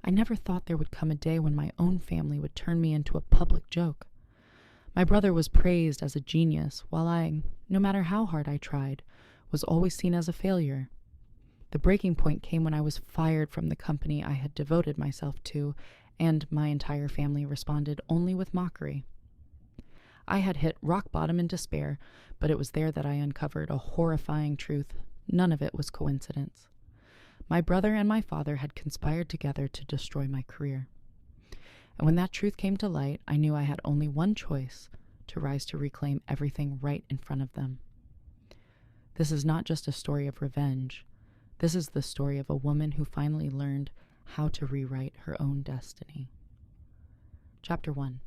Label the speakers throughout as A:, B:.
A: I never thought there would come a day when my own family would turn me into a public joke. My brother was praised as a genius, while I, no matter how hard I tried, was always seen as a failure. The breaking point came when I was fired from the company I had devoted myself to, and my entire family responded only with mockery. I had hit rock bottom in despair, but it was there that I uncovered a horrifying truth. None of it was coincidence. My brother and my father had conspired together to destroy my career. And when that truth came to light, I knew I had only one choice: to rise to reclaim everything right in front of them. This is not just a story of revenge. This is the story of a woman who finally learned how to rewrite her own destiny. Chapter 1.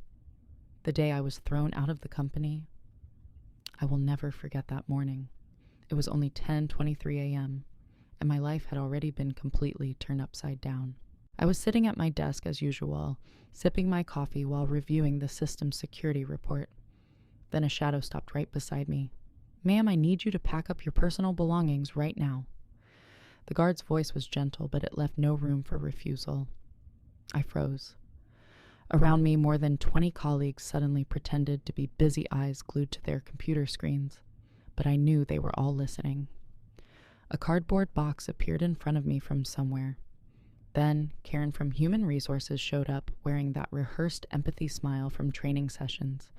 A: The day I was thrown out of the company. I will never forget that morning. It was only 10:23 a.m., and my life had already been completely turned upside down. I was sitting at my desk as usual, sipping my coffee while reviewing the system's security report. Then a shadow stopped right beside me. "Ma'am, I need you to pack up your personal belongings right now." The guard's voice was gentle, but it left no room for refusal. I froze. Around me, more than 20 colleagues suddenly pretended to be busy eyes glued to their computer screens, but I knew they were all listening. A cardboard box appeared in front of me from somewhere. Then, Karen from Human Resources showed up, wearing that rehearsed empathy smile from training sessions,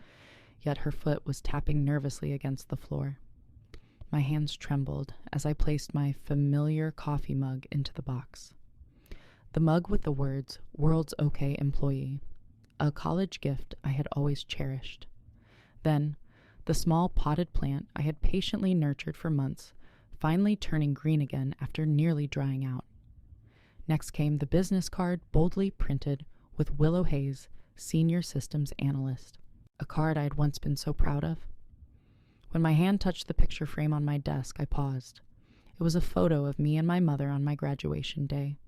A: yet her foot was tapping nervously against the floor. My hands trembled as I placed my familiar coffee mug into the box. The mug with the words, "World's Okay Employee," a college gift I had always cherished. Then, the small potted plant I had patiently nurtured for months, finally turning green again after nearly drying out. Next came the business card, boldly printed with Willow Hayes, Senior Systems Analyst, a card I had once been so proud of. When my hand touched the picture frame on my desk, I paused. It was a photo of me and my mother on my graduation day,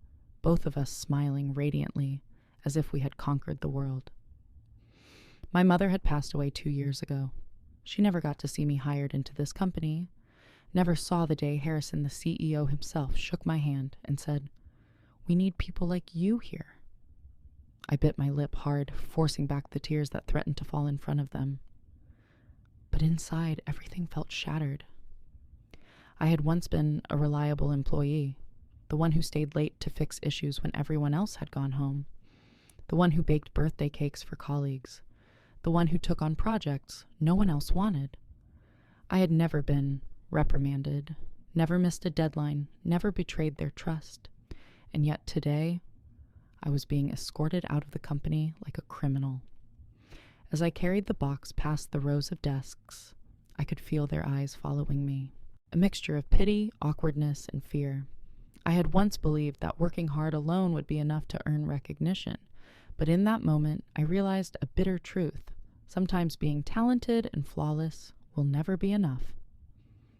A: both of us smiling radiantly, as if we had conquered the world. My mother had passed away 2 years ago. She never got to see me hired into this company, never saw the day Harrison, the CEO himself, shook my hand and said, "We need people like you here." I bit my lip hard, forcing back the tears that threatened to fall in front of them. But inside, everything felt shattered. I had once been a reliable employee, the one who stayed late to fix issues when everyone else had gone home, the one who baked birthday cakes for colleagues, the one who took on projects no one else wanted. I had never been reprimanded, never missed a deadline, never betrayed their trust. And yet today, I was being escorted out of the company like a criminal. As I carried the box past the rows of desks, I could feel their eyes following me, a mixture of pity, awkwardness, and fear. I had once believed that working hard alone would be enough to earn recognition, but in that moment, I realized a bitter truth. Sometimes being talented and flawless will never be enough.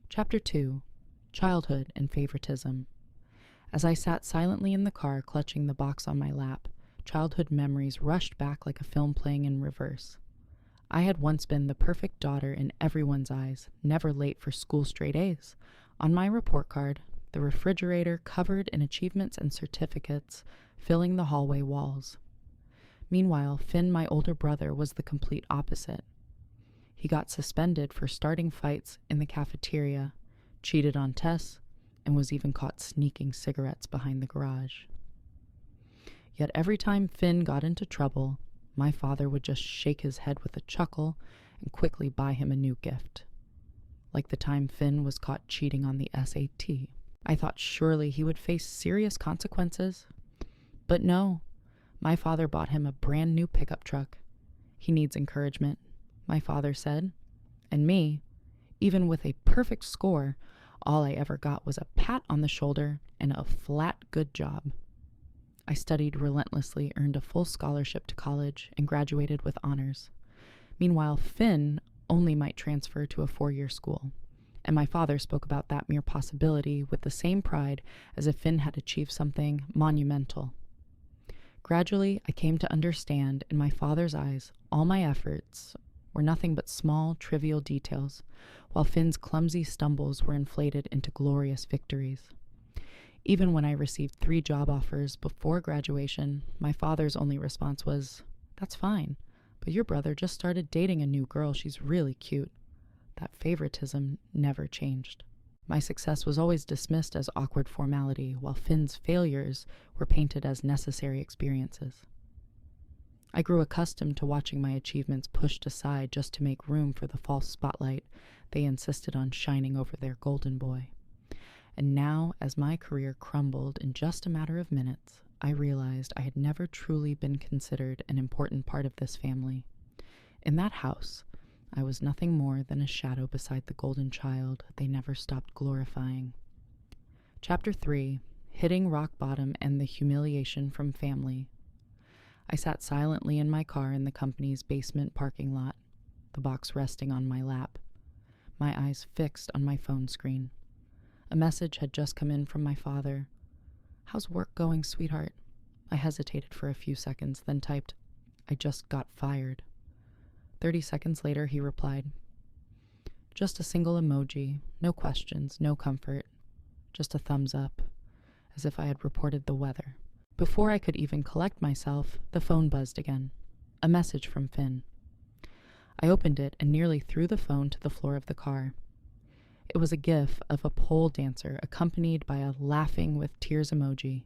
A: Chapter 2. Childhood and Favoritism. As I sat silently in the car, clutching the box on my lap, childhood memories rushed back like a film playing in reverse. I had once been the perfect daughter in everyone's eyes, never late for school straight A's. On my report card, the refrigerator covered in achievements and certificates, filling the hallway walls. Meanwhile, Finn, my older brother, was the complete opposite. He got suspended for starting fights in the cafeteria, cheated on tests, and was even caught sneaking cigarettes behind the garage. Yet every time Finn got into trouble, my father would just shake his head with a chuckle and quickly buy him a new gift. Like the time Finn was caught cheating on the SAT. I thought surely he would face serious consequences. But no, my father bought him a brand new pickup truck. "He needs encouragement," my father said. And me, even with a perfect score, all I ever got was a pat on the shoulder and a flat good job. I studied relentlessly, earned a full scholarship to college, and graduated with honors. Meanwhile, Finn only might transfer to a 4-year school, and my father spoke about that mere possibility with the same pride as if Finn had achieved something monumental. Gradually, I came to understand, in my father's eyes, all my efforts were nothing but small, trivial details, while Finn's clumsy stumbles were inflated into glorious victories. Even when I received 3 job offers before graduation, my father's only response was, "That's fine, but your brother just started dating a new girl. She's really cute." That favoritism never changed. My success was always dismissed as awkward formality, while Finn's failures were painted as necessary experiences. I grew accustomed to watching my achievements pushed aside just to make room for the false spotlight they insisted on shining over their golden boy. And now, as my career crumbled in just a matter of minutes, I realized I had never truly been considered an important part of this family. In that house, I was nothing more than a shadow beside the golden child they never stopped glorifying. Chapter 3: Hitting Rock Bottom and the Humiliation from Family. I sat silently in my car in the company's basement parking lot, the box resting on my lap, my eyes fixed on my phone screen. A message had just come in from my father. "How's work going, sweetheart?" I hesitated for a few seconds, then typed, "I just got fired." 30 seconds later, he replied, "Just a single emoji, no questions, no comfort, just a thumbs up," as if I had reported the weather. Before I could even collect myself, the phone buzzed again. A message from Finn. I opened it and nearly threw the phone to the floor of the car. It was a gif of a pole dancer accompanied by a laughing with tears emoji.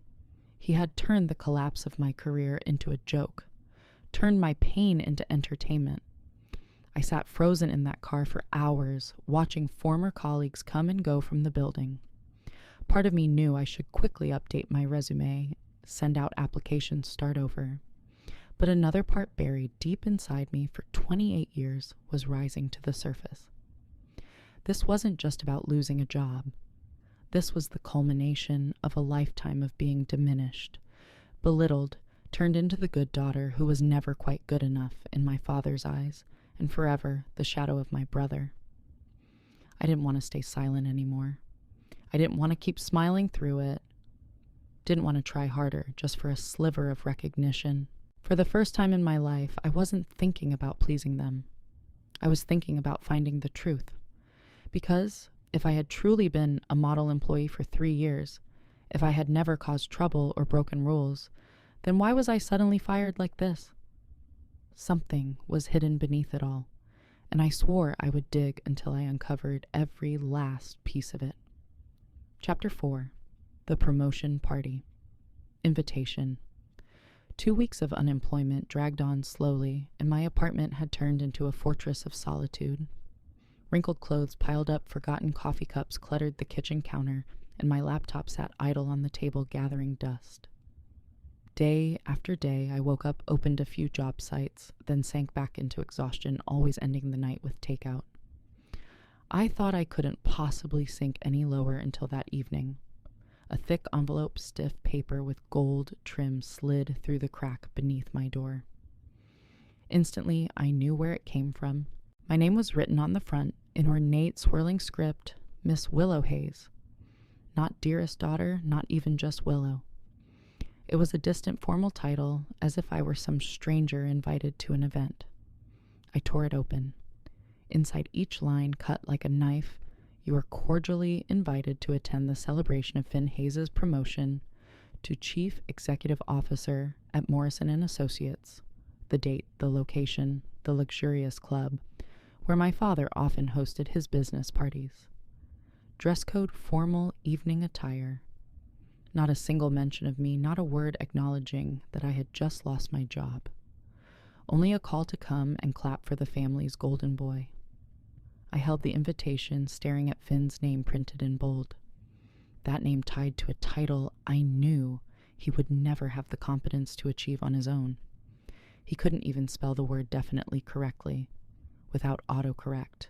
A: He had turned the collapse of my career into a joke, turned my pain into entertainment. I sat frozen in that car for hours, watching former colleagues come and go from the building. Part of me knew I should quickly update my resume, send out applications, start over. But another part buried deep inside me for 28 years was rising to the surface. This wasn't just about losing a job. This was the culmination of a lifetime of being diminished, belittled, turned into the good daughter who was never quite good enough in my father's eyes, and forever the shadow of my brother. I didn't want to stay silent anymore. I didn't want to keep smiling through it. Didn't want to try harder just for a sliver of recognition. For the first time in my life, I wasn't thinking about pleasing them. I was thinking about finding the truth. Because if I had truly been a model employee for 3 years, if I had never caused trouble or broken rules, then why was I suddenly fired like this? Something was hidden beneath it all, and I swore I would dig until I uncovered every last piece of it. Chapter 4: The Promotion Party. Invitation. 2 weeks of unemployment dragged on slowly, and my apartment had turned into a fortress of solitude. Wrinkled clothes piled up, forgotten coffee cups cluttered the kitchen counter, and my laptop sat idle on the table gathering dust. Day after day, I woke up, opened a few job sites, then sank back into exhaustion, always ending the night with takeout. I thought I couldn't possibly sink any lower until that evening. A thick envelope, stiff paper with gold trim slid through the crack beneath my door. Instantly, I knew where it came from. My name was written on the front in ornate, swirling script, Miss Willow Hayes. Not dearest daughter, not even just Willow. It was a distant formal title, as if I were some stranger invited to an event. I tore it open. Inside each line, cut like a knife, "You are cordially invited to attend the celebration of Finn Hayes' promotion to Chief Executive Officer at Morrison & Associates. The date, the location, the luxurious club, where my father often hosted his business parties. Dress code formal evening attire. Not a single mention of me, not a word acknowledging that I had just lost my job. Only a call to come and clap for the family's golden boy." I held the invitation, staring at Finn's name printed in bold. That name tied to a title I knew he would never have the competence to achieve on his own. He couldn't even spell the word definitely correctly, without autocorrect.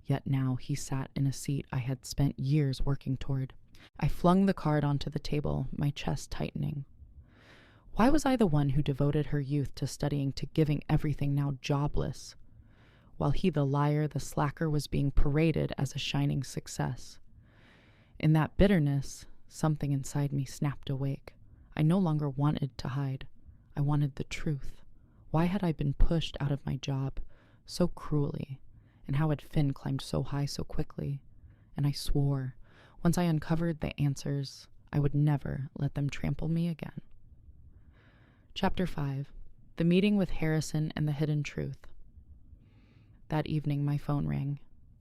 A: Yet now he sat in a seat I had spent years working toward. I flung the card onto the table, my chest tightening. Why was I the one who devoted her youth to studying, to giving everything, now jobless, while he, the liar, the slacker, was being paraded as a shining success? In that bitterness, something inside me snapped awake. I no longer wanted to hide. I wanted the truth. Why had I been pushed out of my job so cruelly? And how had Finn climbed so high so quickly? And I swore, once I uncovered the answers, I would never let them trample me again. Chapter 5. The Meeting with Harrison and the Hidden Truth. That evening, my phone rang.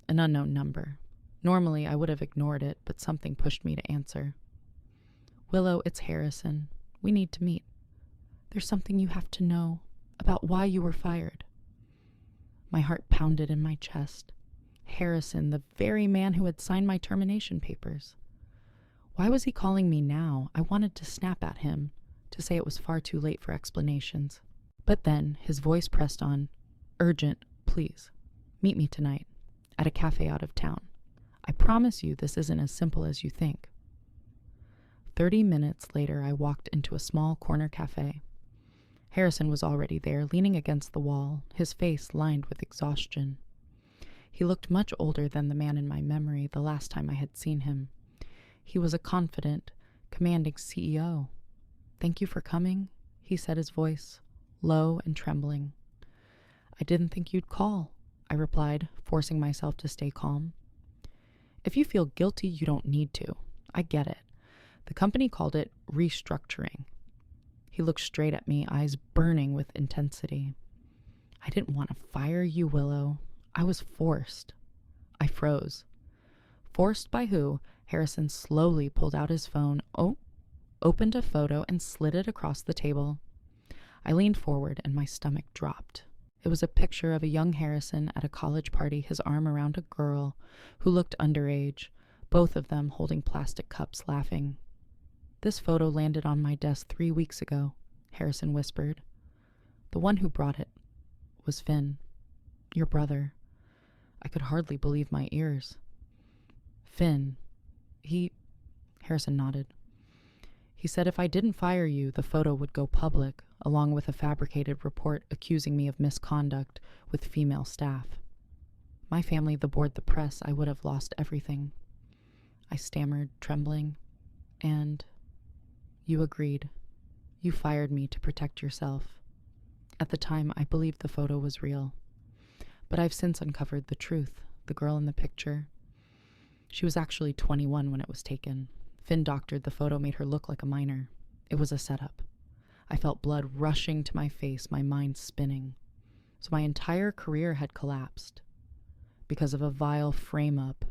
A: An unknown number. Normally, I would have ignored it, but something pushed me to answer. Willow, it's Harrison. We need to meet. There's something you have to know about why you were fired. My heart pounded in my chest. Harrison, the very man who had signed my termination papers. Why was he calling me now? I wanted to snap at him, to say it was far too late for explanations. But then his voice pressed on. Urgent, please. Meet me tonight, at a cafe out of town. I promise you this isn't as simple as you think. 30 minutes later, I walked into a small corner cafe. Harrison was already there, leaning against the wall, his face lined with exhaustion. He looked much older than the man in my memory the last time I had seen him. He was a confident, commanding CEO. Thank you for coming, he said, his voice low and trembling. I didn't think you'd call, I replied, forcing myself to stay calm. If you feel guilty, you don't need to. I get it. The company called it restructuring. He looked straight at me, eyes burning with intensity. I didn't want to fire you, Willow. I was forced. I froze. Forced by who? Harrison slowly pulled out his phone, opened a photo, and slid it across the table. I leaned forward and my stomach dropped. It was a picture of a young Harrison at a college party, his arm around a girl who looked underage, both of them holding plastic cups, laughing. This photo landed on my desk 3 weeks ago, Harrison whispered. The one who brought it was Finn, your brother. I could hardly believe my ears. Finn, Harrison nodded. He said if I didn't fire you, the photo would go public, along with a fabricated report accusing me of misconduct with female staff. My family, the board, the press, I would have lost everything. I stammered, trembling, and you agreed. You fired me to protect yourself. At the time, I believed the photo was real. But I've since uncovered the truth. The girl in the picture, she was actually 21 when it was taken. Finn doctored the photo, made her look like a minor. It was a setup. I felt blood rushing to my face, my mind spinning. So my entire career had collapsed because of a vile frame-up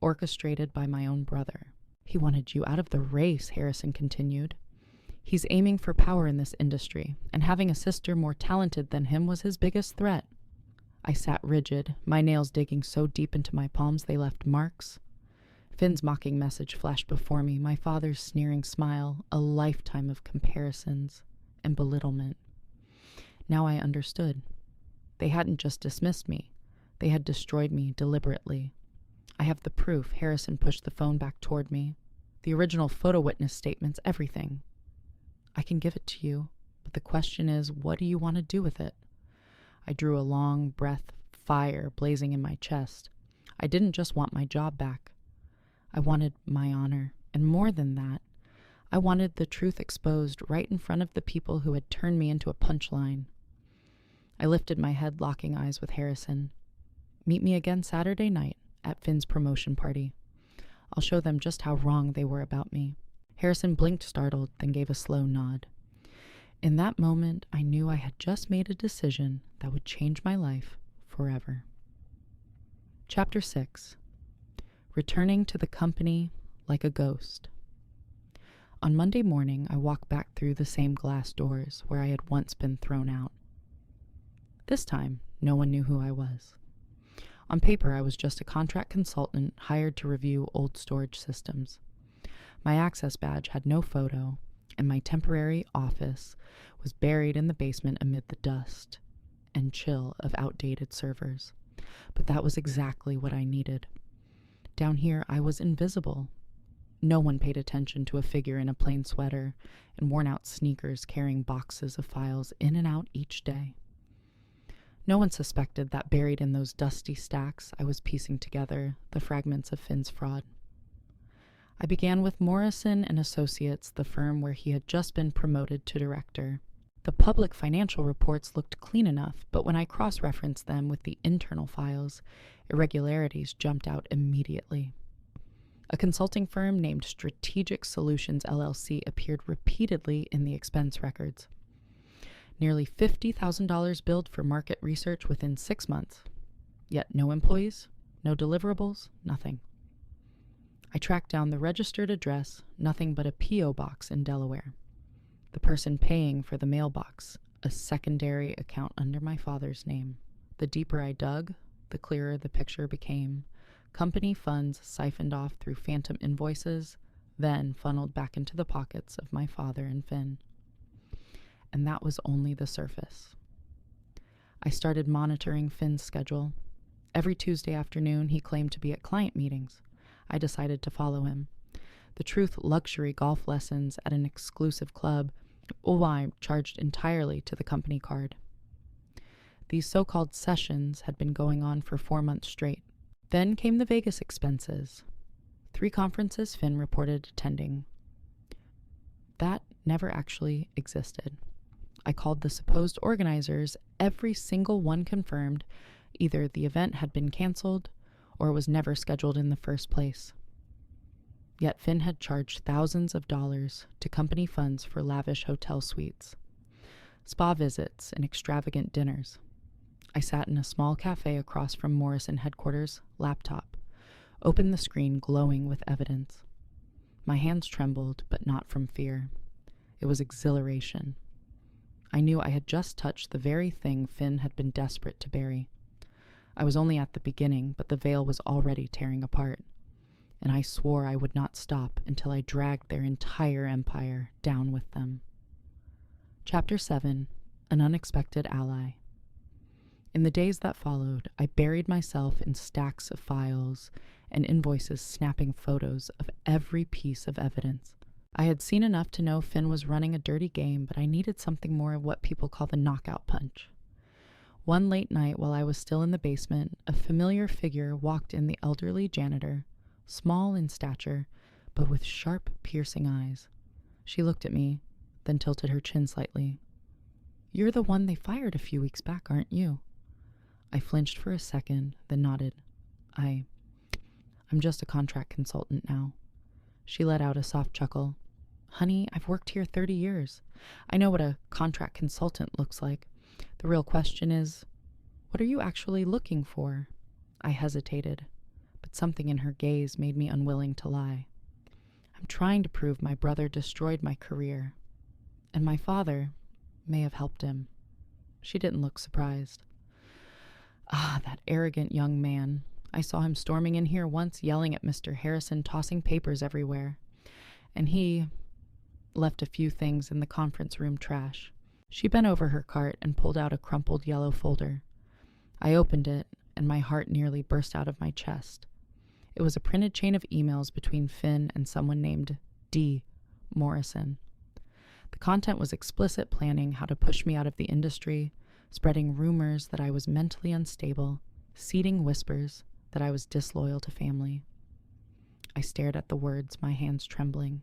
A: orchestrated by my own brother. He wanted you out of the race, Harrison continued. He's aiming for power in this industry, and having a sister more talented than him was his biggest threat. I sat rigid, my nails digging so deep into my palms they left marks. Finn's mocking message flashed before me, my father's sneering smile, a lifetime of comparisons and belittlement. Now I understood. They hadn't just dismissed me. They had destroyed me deliberately. I have the proof. Harrison pushed the phone back toward me. The original photo witness statements, everything. I can give it to you, but the question is, what do you want to do with it? I drew a long breath, fire blazing in my chest. I didn't just want my job back. I wanted my honor, and more than that, I wanted the truth exposed right in front of the people who had turned me into a punchline. I lifted my head, locking eyes with Harrison. Meet me again Saturday night at Finn's promotion party. I'll show them just how wrong they were about me. Harrison blinked startled, then gave a slow nod. In that moment, I knew I had just made a decision that would change my life forever. Chapter 6. Returning to the company like a ghost. On Monday morning, I walked back through the same glass doors where I had once been thrown out. This time, no one knew who I was. On paper, I was just a contract consultant hired to review old storage systems. My access badge had no photo, and my temporary office was buried in the basement amid the dust and chill of outdated servers. But that was exactly what I needed. Down here, I was invisible. No one paid attention to a figure in a plain sweater and worn-out sneakers carrying boxes of files in and out each day. No one suspected that buried in those dusty stacks, I was piecing together the fragments of Finn's fraud. I began with Morrison and Associates, the firm where he had just been promoted to director. The public financial reports looked clean enough, but when I cross-referenced them with the internal files, irregularities jumped out immediately. A consulting firm named Strategic Solutions LLC appeared repeatedly in the expense records. Nearly $50,000 billed for market research within 6 months. Yet no employees, no deliverables, nothing. I tracked down the registered address, nothing but a P.O. box in Delaware. The person paying for the mailbox, a secondary account under my father's name. The deeper I dug, the clearer the picture became. Company funds siphoned off through phantom invoices, then funneled back into the pockets of my father and Finn. And that was only the surface. I started monitoring Finn's schedule. Every Tuesday afternoon, he claimed to be at client meetings. I decided to follow him. The Truth luxury golf lessons at an exclusive club, while I charged entirely to the company card. These so-called sessions had been going on for 4 months straight. Then came the Vegas expenses. 3 conferences Finn reported attending. That never actually existed. I called the supposed organizers. Every single one confirmed either the event had been canceled or was never scheduled in the first place. Yet Finn had charged thousands of dollars to company funds for lavish hotel suites, spa visits, and extravagant dinners. I sat in a small cafe across from Morrison headquarters, laptop, opened the screen glowing with evidence. My hands trembled, but not from fear. It was exhilaration. I knew I had just touched the very thing Finn had been desperate to bury. I was only at the beginning, but the veil was already tearing apart, and I swore I would not stop until I dragged their entire empire down with them. Chapter 7: An Unexpected Ally. In the days that followed, I buried myself in stacks of files and invoices, snapping photos of every piece of evidence. I had seen enough to know Finn was running a dirty game, but I needed something more of what people call the knockout punch. One late night, while I was still in the basement, a familiar figure walked in, the elderly janitor, small in stature, but with sharp, piercing eyes. She looked at me, then tilted her chin slightly. "You're the one they fired a few weeks back, aren't you?" I flinched for a second, then nodded. I'm just a contract consultant now." She let out a soft chuckle. "Honey, I've worked here 30 years. I know what a contract consultant looks like. The real question is, what are you actually looking for?" I hesitated, but something in her gaze made me unwilling to lie. "I'm trying to prove my brother destroyed my career, and my father may have helped him." She didn't look surprised. "Ah, that arrogant young man. I saw him storming in here once, yelling at Mr. Harrison, tossing papers everywhere. And he left a few things in the conference room trash." She bent over her cart and pulled out a crumpled yellow folder. I opened it, and my heart nearly burst out of my chest. It was a printed chain of emails between Finn and someone named D. Morrison. The content was explicit planning how to push me out of the industry, spreading rumors that I was mentally unstable, seeding whispers that I was disloyal to family. I stared at the words, my hands trembling.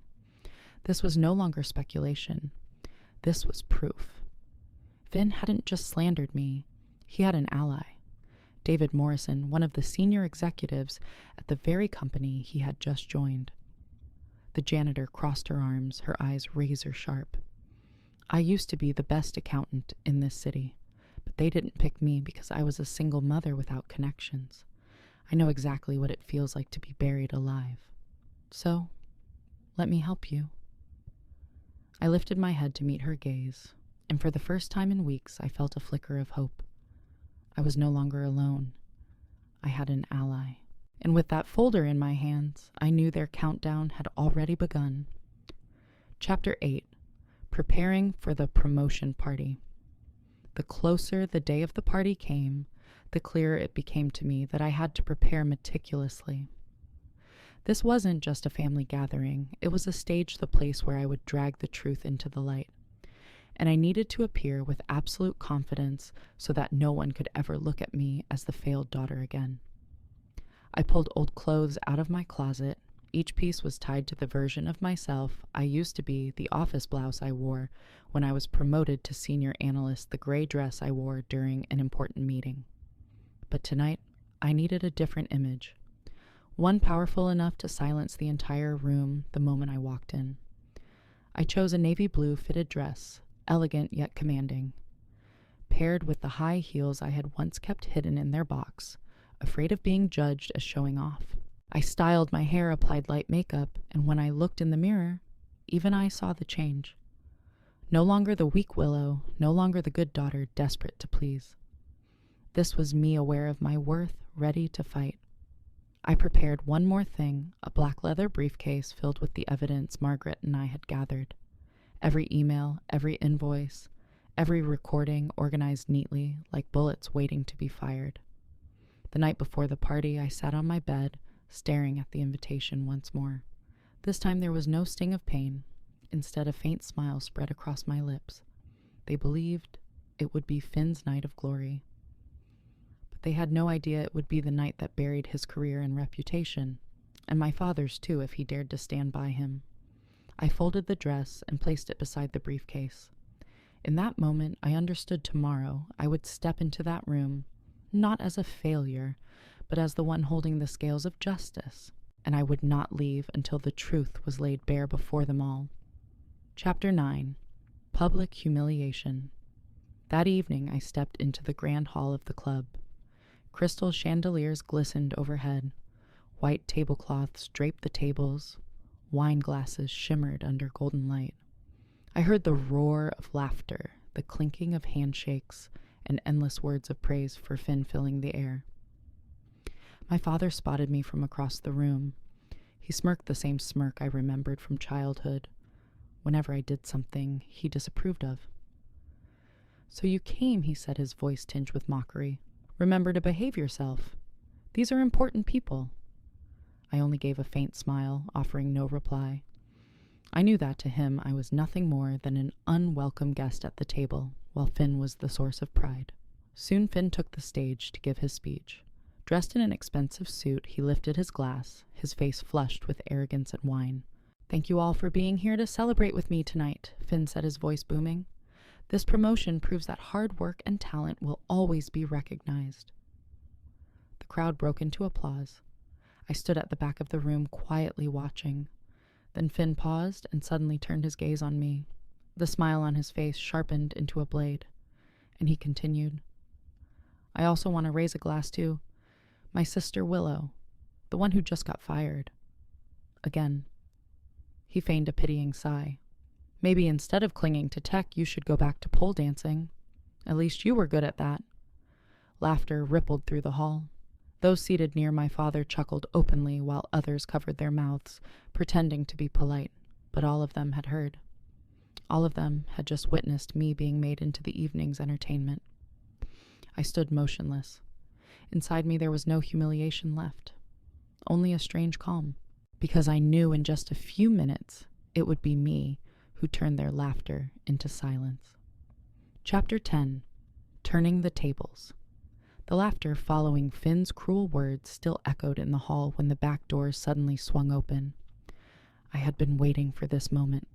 A: This was no longer speculation. This was proof. Finn hadn't just slandered me. He had an ally. David Morrison, one of the senior executives at the very company he had just joined. The janitor crossed her arms, her eyes razor sharp. "I used to be the best accountant in this city, but they didn't pick me because I was a single mother without connections. I know exactly what it feels like to be buried alive. So, let me help you." I lifted my head to meet her gaze, and for the first time in weeks I felt a flicker of hope. I was no longer alone. I had an ally. And with that folder in my hands, I knew their countdown had already begun. Chapter 8: Preparing for the promotion party. The closer the day of the party came, the clearer it became to me that I had to prepare meticulously. This wasn't just a family gathering. It was a stage, the place where I would drag the truth into the light. And I needed to appear with absolute confidence so that no one could ever look at me as the failed daughter again. I pulled old clothes out of my closet. Each piece was tied to the version of myself I used to be, the office blouse I wore when I was promoted to senior analyst, the gray dress I wore during an important meeting. But tonight, I needed a different image. one powerful enough to silence the entire room the moment I walked in. I chose a navy blue fitted dress, elegant yet commanding, paired with the high heels I had once kept hidden in their box, afraid of being judged as showing off. I styled my hair, applied light makeup, and when I looked in the mirror, even I saw the change. No longer the weak willow, no longer the good daughter desperate to please. This was me aware of my worth, ready to fight. I prepared one more thing, a black leather briefcase filled with the evidence Margaret and I had gathered. Every email, every invoice, every recording organized neatly, like bullets waiting to be fired. The night before the party, I sat on my bed, staring at the invitation once more. This time there was no sting of pain. Instead, a faint smile spread across my lips. They believed it would be Finn's night of glory. But they had no idea it would be the night that buried his career and reputation, and my father's too if he dared to stand by him. I folded the dress and placed it beside the briefcase. In that moment, I understood tomorrow I would step into that room, not as a failure, but as the one holding the scales of justice, and I would not leave until the truth was laid bare before them all. Chapter 9. Public Humiliation. That evening I stepped into the grand hall of the club. Crystal chandeliers glistened overhead. White tablecloths draped the tables. Wine glasses shimmered under golden light. I heard the roar of laughter, the clinking of handshakes, and endless words of praise for Finn filling the air. My father spotted me from across the room. He smirked the same smirk I remembered from childhood, whenever I did something he disapproved of. "So you came," he said, his voice tinged with mockery. "Remember to behave yourself. These are important people." I only gave a faint smile, offering no reply. I knew that to him I was nothing more than an unwelcome guest at the table, while Finn was the source of pride. Soon Finn took the stage to give his speech. Dressed in an expensive suit, he lifted his glass, his face flushed with arrogance and wine. "Thank you all for being here to celebrate with me tonight," Finn said, his voice booming. "This promotion proves that hard work and talent will always be recognized." The crowd broke into applause. I stood at the back of the room, quietly watching. Then Finn paused and suddenly turned his gaze on me. The smile on his face sharpened into a blade, and he continued, "I also want to raise a glass to my sister Willow, the one who just got fired." Again. He feigned a pitying sigh. "Maybe instead of clinging to tech, you should go back to pole dancing. At least you were good at that." Laughter rippled through the hall. Those seated near my father chuckled openly while others covered their mouths, pretending to be polite, but all of them had heard. All of them had just witnessed me being made into the evening's entertainment. I stood motionless. Inside me there was no humiliation left, only a strange calm, because I knew in just a few minutes it would be me who turned their laughter into silence. Chapter 10. Turning the Tables. The laughter following Finn's cruel words still echoed in the hall when the back doors suddenly swung open. I had been waiting for this moment.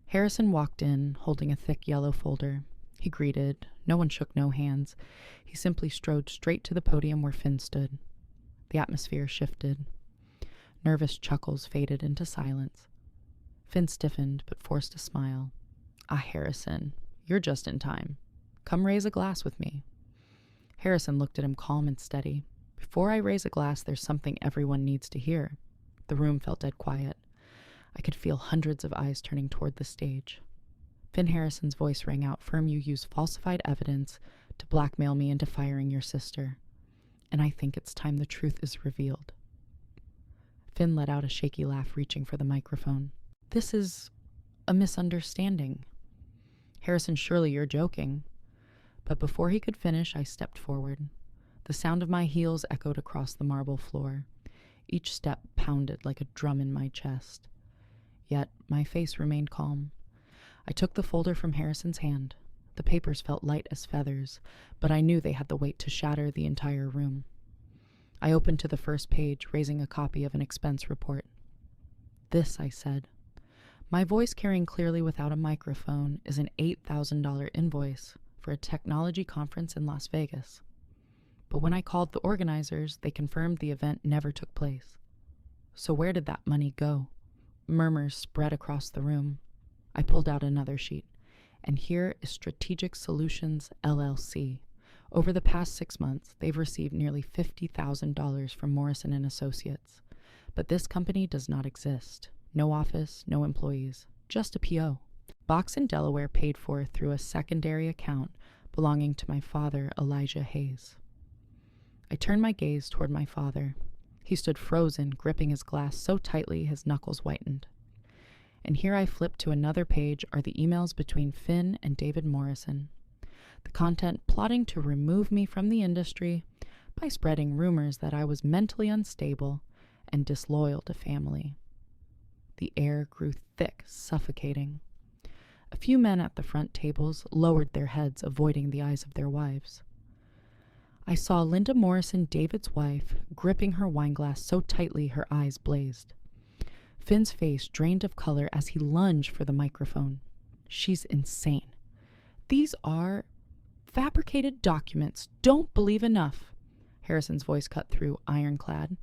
A: Harrison walked in, holding a thick yellow folder. He greeted. No one shook no hands. He simply strode straight to the podium where Finn stood. The atmosphere shifted. Nervous chuckles faded into silence. Finn stiffened, but forced a smile. "Ah, Harrison, you're just in time. Come raise a glass with me." Harrison looked at him calm and steady. "Before I raise a glass, there's something everyone needs to hear." The room felt dead quiet. I could feel hundreds of eyes turning toward the stage. Finn Harrison's voice rang out firm. "You use falsified evidence to blackmail me into firing your sister, and I think it's time the truth is revealed." Finn let out a shaky laugh, reaching for the microphone. "This is a misunderstanding." "Harrison, surely you're joking." But before he could finish, I stepped forward. The sound of my heels echoed across the marble floor. Each step pounded like a drum in my chest. Yet my face remained calm. I took the folder from Harrison's hand. The papers felt light as feathers, but I knew they had the weight to shatter the entire room. I opened to the first page, raising a copy of an expense report. "This," I said, my voice carrying clearly without a microphone, "is an $8,000 invoice for a technology conference in Las Vegas." But when I called the organizers, they confirmed the event never took place. So where did that money go? Murmurs spread across the room. I pulled out another sheet, and here is Strategic Solutions, LLC. Over the past 6 months, they've received nearly $50,000 from Morrison & Associates. But this company does not exist. No office, no employees, just a PO. Box in Delaware paid for through a secondary account belonging to my father, Elijah Hayes. I turned my gaze toward my father. He stood frozen, gripping his glass so tightly his knuckles whitened. And here I flipped to another page are the emails between Finn and David Morrison. The content plotting to remove me from the industry by spreading rumors that I was mentally unstable and disloyal to family. The air grew thick, suffocating. A few men at the front tables lowered their heads, avoiding the eyes of their wives. I saw Linda Morrison, David's wife, gripping her wineglass so tightly her eyes blazed. Finn's face drained of color as he lunged for the microphone. She's insane. These are fabricated documents. Don't believe enough. Harrison's voice cut through, ironclad.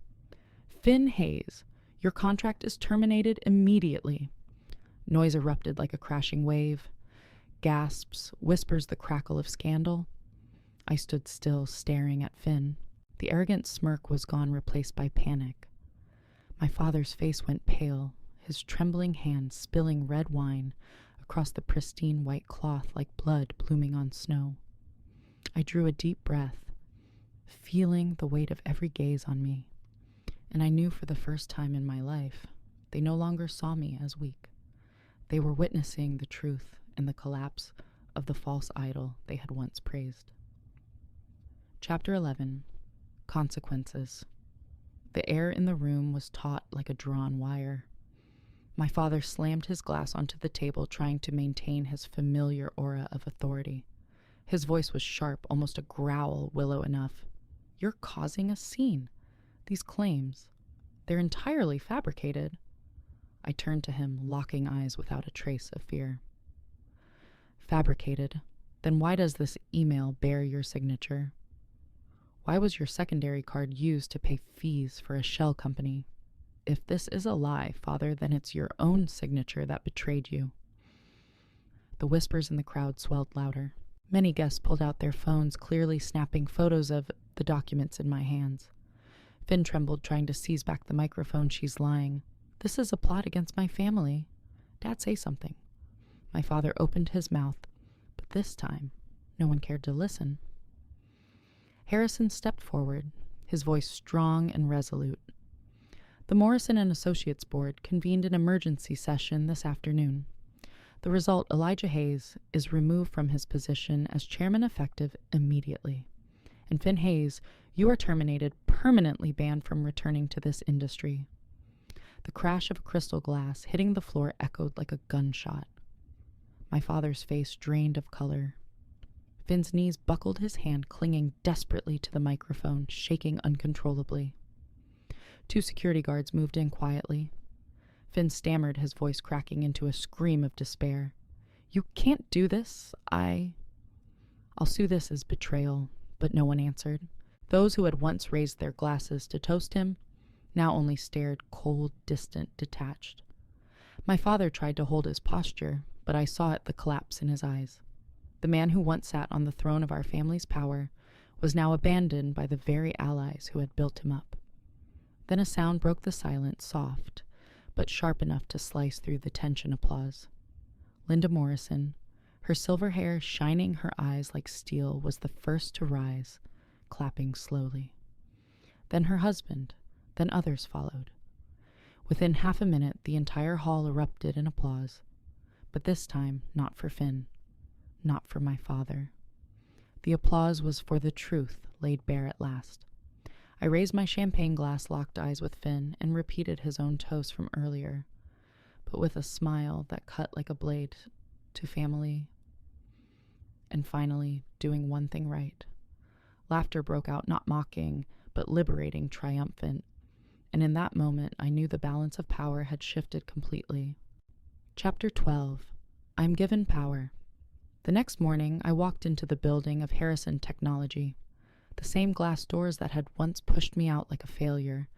A: Finn Hayes, your contract is terminated immediately. Noise erupted like a crashing wave. Gasps, whispers the crackle of scandal. I stood still, staring at Finn. The arrogant smirk was gone, replaced by panic. My father's face went pale, his trembling hand spilling red wine across the pristine white cloth like blood blooming on snow. I drew a deep breath, feeling the weight of every gaze on me, and I knew for the first time in my life they no longer saw me as weak. They were witnessing the truth and the collapse of the false idol they had once praised. Chapter 11. Consequences. The air in the room was taut like a drawn wire. My father slammed his glass onto the table, trying to maintain his familiar aura of authority. His voice was sharp, almost a growl, willow enough. You're causing a scene. These claims, they're entirely fabricated. I turned to him, locking eyes without a trace of fear. Fabricated? Then why does this email bear your signature? Why was your secondary card used to pay fees for a shell company? If this is a lie, Father, then it's your own signature that betrayed you. The whispers in the crowd swelled louder. Many guests pulled out their phones, clearly snapping photos of the documents in my hands. Finn trembled, trying to seize back the microphone. She's lying. This is a plot against my family. Dad, say something. My father opened his mouth, but this time, no one cared to listen. Harrison stepped forward, his voice strong and resolute. The Morrison & Associates Board convened an emergency session this afternoon. The result, Elijah Hayes is removed from his position as chairman effective immediately. And Finn Hayes, you are terminated, permanently banned from returning to this industry. The crash of a crystal glass hitting the floor echoed like a gunshot. My father's face drained of color. Finn's knees buckled, his hand clinging desperately to the microphone, shaking uncontrollably. 2 security guards moved in quietly. Finn stammered, his voice cracking into a scream of despair. You can't do this. I'll sue this as betrayal, but no one answered. Those who had once raised their glasses to toast him now only stared, cold, distant, detached. My father tried to hold his posture, but I saw the collapse in his eyes. The man who once sat on the throne of our family's power was now abandoned by the very allies who had built him up. Then a sound broke the silence, soft, but sharp enough to slice through the tension applause. Linda Morrison, her silver hair shining, her eyes like steel, was the first to rise, clapping slowly. Then her husband, then others followed. Within half a minute, the entire hall erupted in applause, but this time not for Finn, not for my father. The applause was for the truth laid bare at last. I raised my champagne glass, locked eyes with Finn, and repeated his own toast from earlier, but with a smile that cut like a blade to family, and finally doing one thing right. Laughter broke out, not mocking, but liberating, triumphant, and in that moment I knew the balance of power had shifted completely. Chapter 12. I'm given power. The next morning I walked into the building of Harrison Technology. The same glass doors that had once pushed me out like a failure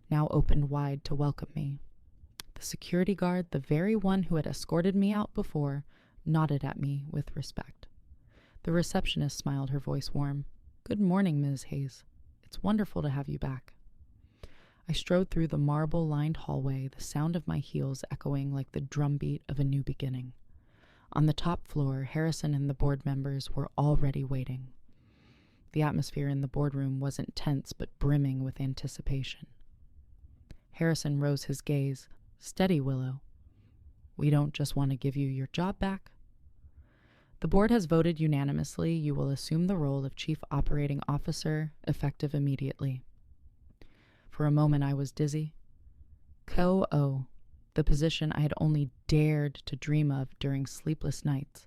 A: now opened wide to welcome me. The security guard, the very one who had escorted me out before, nodded at me with respect. The receptionist smiled, her voice warm. "Good morning, Ms. Hayes. It's wonderful to have you back." I strode through the marble-lined hallway, the sound of my heels echoing like the drumbeat of a new beginning. On the top floor, Harrison and the board members were already waiting. The atmosphere in the boardroom wasn't tense, but brimming with anticipation. Harrison rose his gaze. "Steady, Willow. We don't just want to give you your job back. The board has voted unanimously you will assume the role of Chief Operating Officer, effective immediately." For a moment I was dizzy. COO, the position I had only dared to dream of during sleepless nights.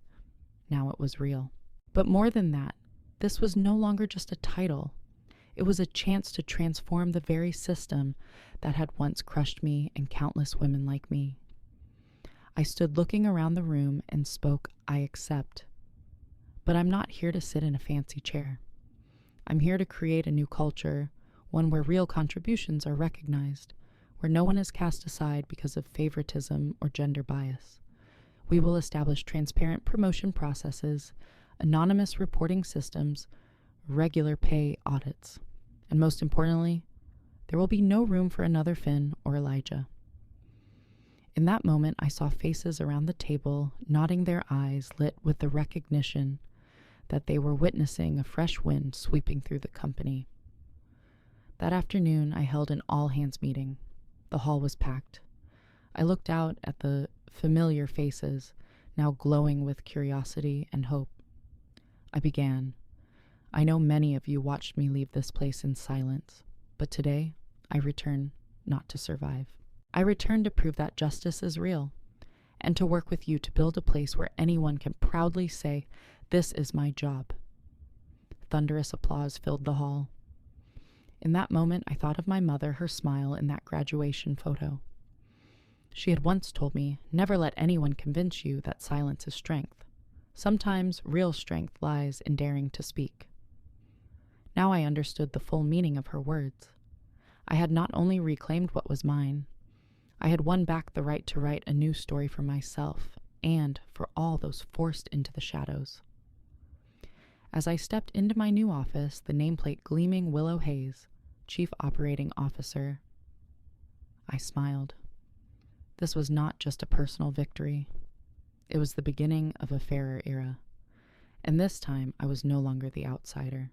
A: Now it was real. But more than that, this was no longer just a title. It was a chance to transform the very system that had once crushed me and countless women like me. I stood looking around the room and spoke, "I accept. But I'm not here to sit in a fancy chair. I'm here to create a new culture, one where real contributions are recognized, where no one is cast aside because of favoritism or gender bias. We will establish transparent promotion processes, anonymous reporting systems, regular pay audits. And most importantly, there will be no room for another Finn or Elijah." In that moment, I saw faces around the table, nodding their eyes lit with the recognition that they were witnessing a fresh wind sweeping through the company. That afternoon, I held an all-hands meeting. The hall was packed. I looked out at the familiar faces, now glowing with curiosity and hope. I began. "I know many of you watched me leave this place in silence, but today I return not to survive. I return to prove that justice is real, and to work with you to build a place where anyone can proudly say, 'This is my job.'" Thunderous applause filled the hall. In that moment, I thought of my mother, her smile in that graduation photo. She had once told me, "Never let anyone convince you that silence is strength. Sometimes real strength lies in daring to speak." Now I understood the full meaning of her words. I had not only reclaimed what was mine, I had won back the right to write a new story for myself and for all those forced into the shadows. As I stepped into my new office, the nameplate gleaming Willow Hayes, Chief Operating Officer, I smiled. This was not just a personal victory. It was the beginning of a fairer era. And this time, I was no longer the outsider.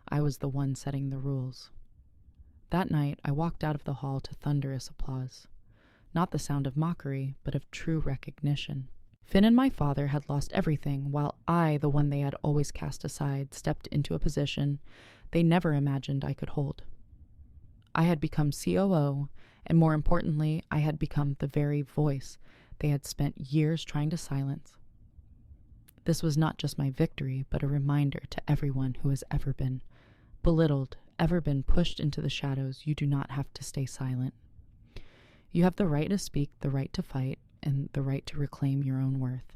A: I was the one setting the rules. That night, I walked out of the hall to thunderous applause. Not the sound of mockery, but of true recognition. Finn and my father had lost everything, while I, the one they had always cast aside, stepped into a position they never imagined I could hold. I had become COO, and more importantly, I had become the very voice they had spent years trying to silence. This was not just my victory, but a reminder to everyone who has ever been belittled, ever been pushed into the shadows. You do not have to stay silent. You have the right to speak, the right to fight, and the right to reclaim your own worth.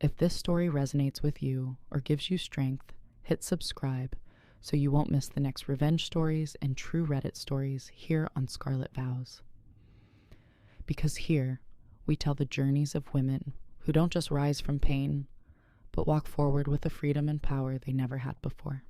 A: If this story resonates with you or gives you strength, hit subscribe so you won't miss the next revenge stories and true Reddit stories here on Scarlet Vows. Because here, we tell the journeys of women who don't just rise from pain, but walk forward with the freedom and power they never had before.